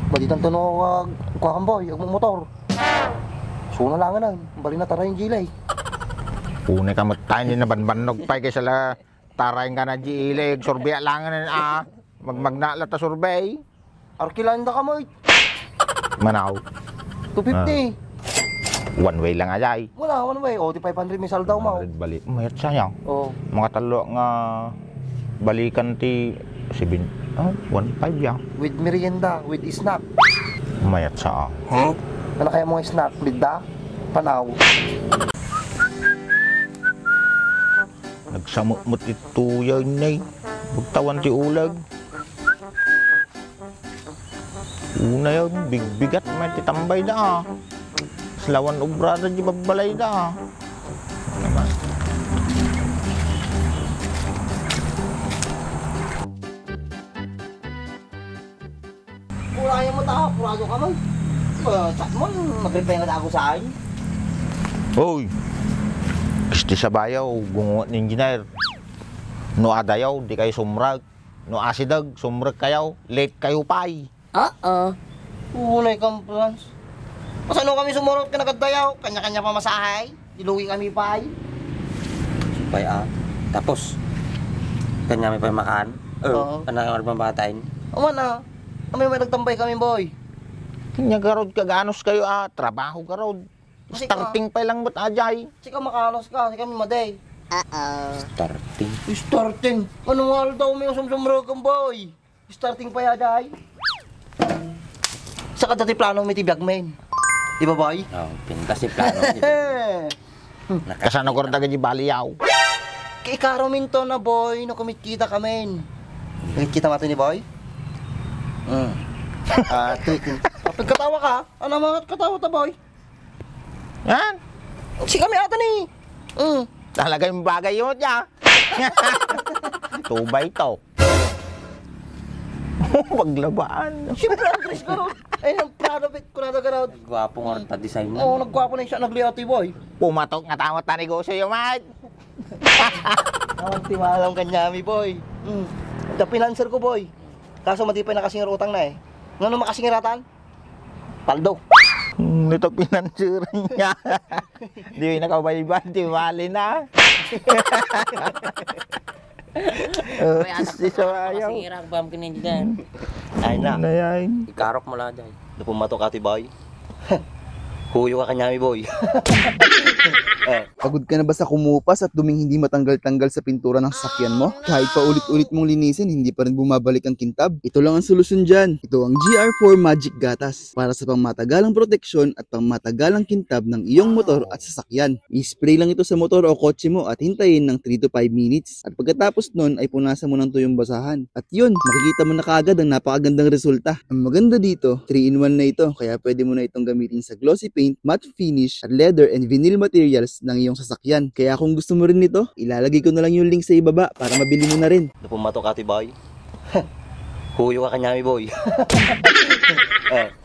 Baditan to no kukamboy, ang motor. Suna lang na, bali na tara yung gilay. Una ka magtayin na banbanog pa kaysa la tarayin ka na gilay, sorbet lang na magmagnala ta sorbet. Arkilan da ka mo. Manaw. 250. One way lang ajay. Wala, one way. O, di 500 misal daw mo. Balik. Mayat sayang. Oo. Mga talo nga balikan ti 1.5 yan. With merienda, with snack. Mayat sa. Huh? Ano kaya mga snack? Ligda? Panaw. Nagsamot ito yan na. Bugtawan ti ulag. Una yun, bigat may titambay na. Slawan obrada di babalay na. Naman. Kuraya mo tao, kurado ka mo. Chat mo, mag-reply na ako sa akin. Hoy! Gusto sa bayaw, gungot ni engineer. No adayaw, di kayo sumrag. No asidag, sumrag kayaw. Late kayo pay. Ulay kang plans. Masano kami sumurot ka nagadayaw? Kanya-kanya pa masahay. Iluwi kami pay. Pay tapos kanya may makaan. Oo. Kanang babatain. Aman na. May nagtambay kami boy. Kanya garod kaganos kayo trabaho garod. Starting pa lang ba't ajay? Sika makalos ka, sika may maday. Starting. Starting? Ano nga daw may sumsumrog kang boy? Starting pa yaday. Saka dati plano may tibiyag men. Di ba boy? Oh, pintas si plano. Kasano ko rin taga di baliyaw. Kay minto na boy, no kumikita kami. Kumikita mato ni boy? Tweetin. Pagkatawa ka, ano mga katawa ta boy? Yan. Si kami ata ni. Talaga yung bagay yun niya. Tubay to. Paglabaan. Siyempre, ang Chris ko ron. Ay, ang proud of it, kurado ka ron. Gwapo nga rin pa-design na. Oo, nagwapo na siya, nagliati boy. Pumatok nga tamot na negosyo yung mat. Ang tiwalang kanyami boy. The financer ko boy. Kaso matipay na kasingir utang na eh. Ngano makasingiratan? Paldo. Nito pinansuran niya. Di nakabayban, di mali na. May anak na masingirang bam kinindi dyan. Ay na. Nayan. Ikarok mo lang dyan. Napumatok ati boy. Huyo ka kanyami boy. Pagod ka na ba sa kumupas at duming hindi matanggal-tanggal sa pintura ng sasakyan mo? Kahit pa ulit-ulit mong linisin, hindi pa rin bumabalik ang kintab? Ito lang ang solusyon dyan. Ito ang GR4 Magic Gatas para sa pangmatagalang proteksyon at pangmatagalang kintab ng iyong motor at sasakyan. I-spray lang ito sa motor o kotse mo at hintayin ng 3 to 5 minutes. At pagkatapos nun ay punasan mo ng tuyong basahan. At yun, makikita mo na kaagad ang napakagandang resulta. Ang maganda dito, 3-in-1 na ito kaya pwede mo na itong gamitin sa glossy paint, matte finish, at leather and vinyl materials ng iyong sasakyan. Kaya kung gusto mo rin nito, ilalagay ko na lang yung link sa ibaba para mabili mo na rin. Napumatok ati boy. Huyo ka kanyami boy.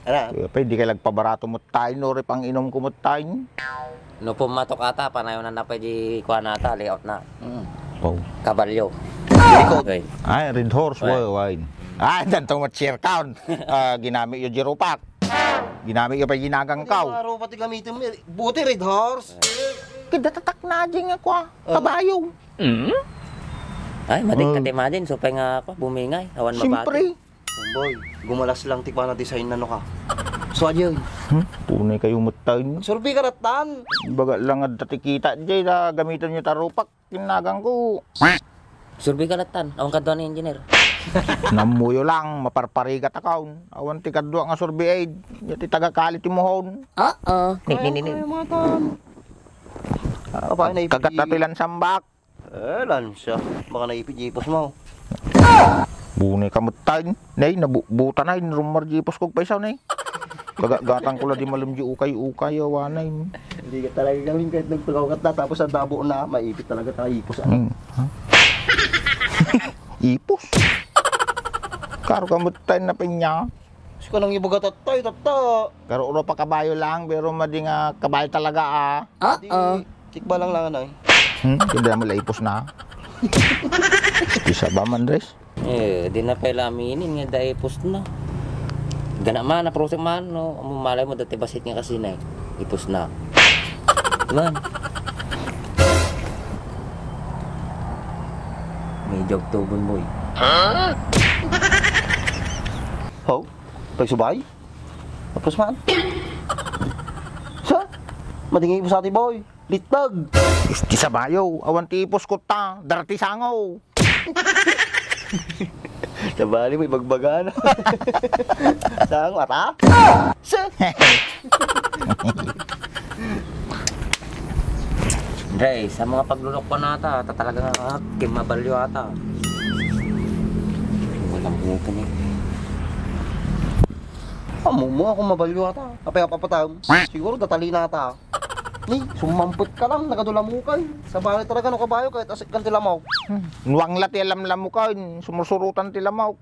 Ano? Pwede ka lagpabarato mo tayo, no rin pang inom ko mo tayo. No pumatok ata, panayon na pwede kuha nata, layout na. Oh. Kabalyo. Okay. Ay, Red Horse, wine. Ay, dantong mat-share count. Ginamit yung Giropac. Ginamit yung pa ginagang kaw. Ano araw pati gamitin mo? Buti Red Horse. Kidatatak na din ako, kabayo. Ay, madik din. So, nga ako, bumingay. Awan mabati. Siyempre. Boy, gumalas lang tikpa na design na no ka. So, adyo. Punay kayo matayin. Survey ka ratan. Baga lang at dati kita dyan na gamitan nyo tarupak. Kinagang ko. Survey ka latan. Awan ka doon ni engineer. Namuyo lang, maparparigat account. Awan ti kadwa nga survey aid. Yati taga-kalit yung mohon. Nin. Kagat na tilan sambak. Lansya. Baka naipijipos mo. Bunay kamutayin. Nay, nabuta na. Rumar jipos kong paisaw na. Kagagatang ko lang di malam di ukay-ukay. Awanay. Hindi ka talaga galing kahit nagpagawkat na. Tapos ang dabo na, maipit talaga tayo ipos. Ipos? Karo kamutayin na pinya. Sika nang ibaga tatay, tata. Karo uro pa kabayo lang. Pero madi nga kabayo talaga Tikba lang lang ano eh. Hindi mo laipos na. Isa ba man, Andres? Di na pala aminin nga dahil post na. Gana man, na-prosek man, no? Malay mo, dati basit nga kasi na eh. Ipos na. Man. May joke tubon boy. Ho? Pagsubay? Tapos man? Sa? Madingi mo sa atin, boy. Litag. Isti sa bayaw, awan tipos ko ta, darati sangaw. Sa bali, may bagbagan. Saan mata? Sa? Dre, sa mga paglulok pa nata, talaga nga kimabalyo ata. Walang bukan eh. Amo mo ako mabalyo ata. Kapag papatawag. Siguro datali na ata. Ni, sumampot ka lang, nagadula mo kay. Sa bali talaga no kabayo kahit asik kan tilamaw. Nuwang lati alam mo ka, sumusurutan tila mo.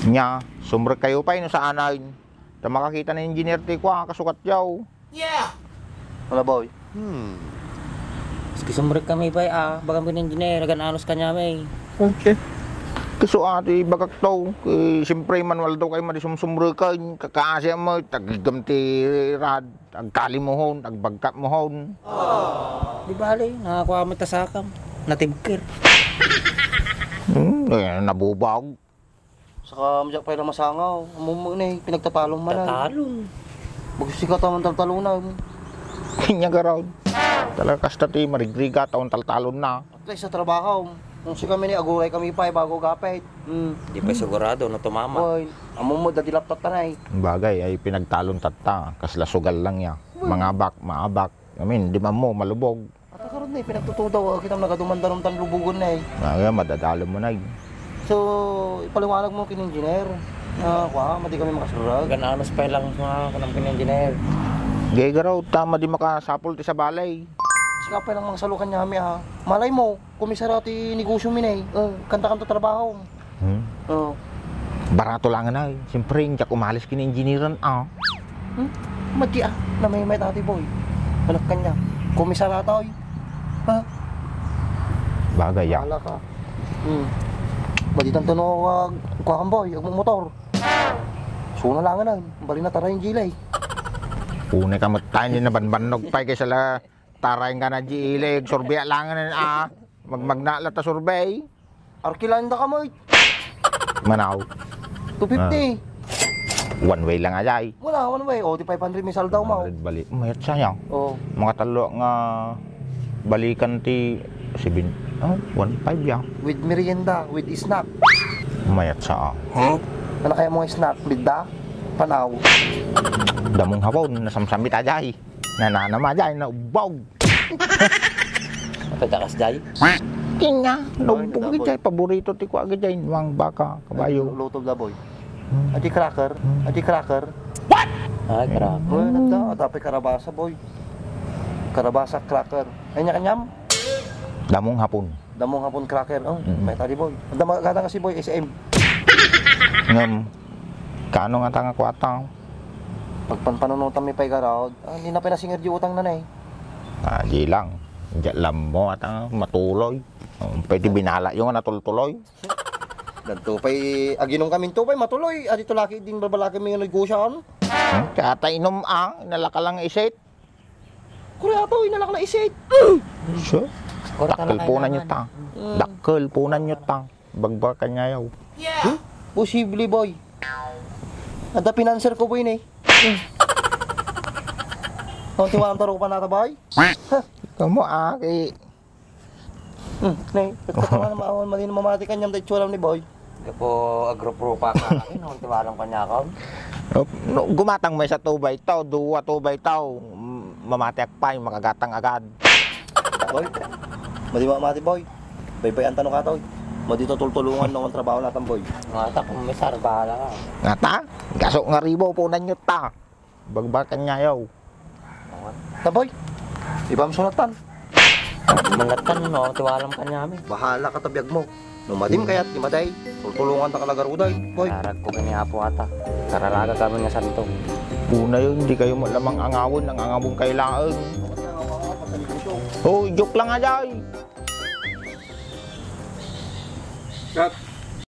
Nya, sumrek kayo pa no sa anayin. Ta makakita na engineer ti ko, kasukat yaw. Wala boy. Sige sumrek kami pa bagang pinengineer, gananos kanya may. Okay. Kaso ati bagak to, siyempre manual daw kayo madisumsumrekan, kakaasya mo, tagigam ti rad, agkali mo hon, agbagkat mo hon. Di bali, nakakuha mo tasakam. Natibkir. Nabubag. Saka madyak pa lang masangaw. Amo mo na pinagtatalong man. Tatalong. Magsikat ang taltalunan. Kanya garaw. Talaga kasta ti marigriga taon taltalon na. At least sa trabaho. Kung si kami ni aguray kami pa bago gapit. Di pa sigurado na tumama. Boy, amo mo dati laptop tanay. Bagay ay pinagtalon tatta, kasla sugal lang ya. Mangabak, maabak. I mean, di man mo malubog. At karon ni pinagtutudaw kita nagaduman-darom tan lubugon na eh. Nga madadalo mo na. So, ipaliwanag mo kin engineer. Madi kami makasurag. Gananos pa lang mga kanang pinengineer. Gay garaw, tama di makasapol ti sa balay. Sikapay lang mga salukan niya kami ha. Malay mo, kumisara ti negosyo min eh. Kanta-kanta trabaho. Oh. Barato lang na. Siyempre, hindi ako umalis kini-engineeran. Madi na may tati boy. Anak kanya. Kumisara tayo. Ha? Bagay ya. Wala ka. Madi tanto no kuha kang boy, ang motor. Suna lang na. Bali na tara yung gilay. Una ka matayin din na banbanog pa kaysa la tarayin ka na giilig. Sorbea lang na magmagnala ta sorbay. Arkilan da ka mo. Manaw. 250. One way lang ajay. Wala, one way. O, di 500 misal daw mo. Balik. Mayat sayang. Oh. Mga talo nga balikan ti 1.5 ya. With merienda, with snack. Mayat sa Ano kaya mga snack? Bigda? Panaw. damong hapon nasamsamit ajay. Nananama ajay na ubog. Pagdakas jay. Kinya, nubog ajay paborito ti ko agay nuang baka kabayo. Lutob na boy. Adi cracker. Adi cracker. Ay, grabe. Boy, nagda. Tapi karabasa boy. Karabasa cracker. Ay kanyam. Damong hapon. Damong hapon cracker. Oh, may tadi boy. Gata nga si boy SM. Ngam kaano nga tanga ko atang. Pagpanpanunutan mi pay garaod. Hindi na pinasinger di utang na eh. Di lang. Diyan lang mo atang matuloy. Pwede binala yung natultuloy. Dadto pay aginom kami to pay matuloy. Adi to laki din babalaki mi nga negosyon. Kaya ta inom nalaka lang isit. Kurya to inalak na isit. Sure. Dakkel po na nyo ta. Dakkel po na nyo ta. Bagbakan niya yaw. Posible boy. Ada pinanser ko boy ni. Tiwalang taro pa nata boy. Kamu kay Nay, pagkatawa na maawan mali na mamati kanyang tayo chulam ni boy. Kapo agro-pro pa ka akin, nung tiwalang kanya ka. gumatang may sa tubay taw, duwa tubay taw. Mamati akpay, makagatang agad. Boy, mali mamati boy. Baybay ang tanong ka to. Madi to tultulungan ng trabaho natin boy. Mga ta, kung may sarbala ka. Nga ta, gaso nga ribo po na nyo ta. Bagbakan niya yaw. Ta boy, ibang sunatan. Manatan, no? Tiwalang kanya kami. Bahala ka tabiyag mo. Numadim kaya't imaday. Tultulungan ta kalagaruday. Boy, Karag ko kanihapo ata. Kararaga kami nga santo. Una yun, hindi kayo lamang angawon, ang angawon kailangan. Oh, joke lang ajay. Cut.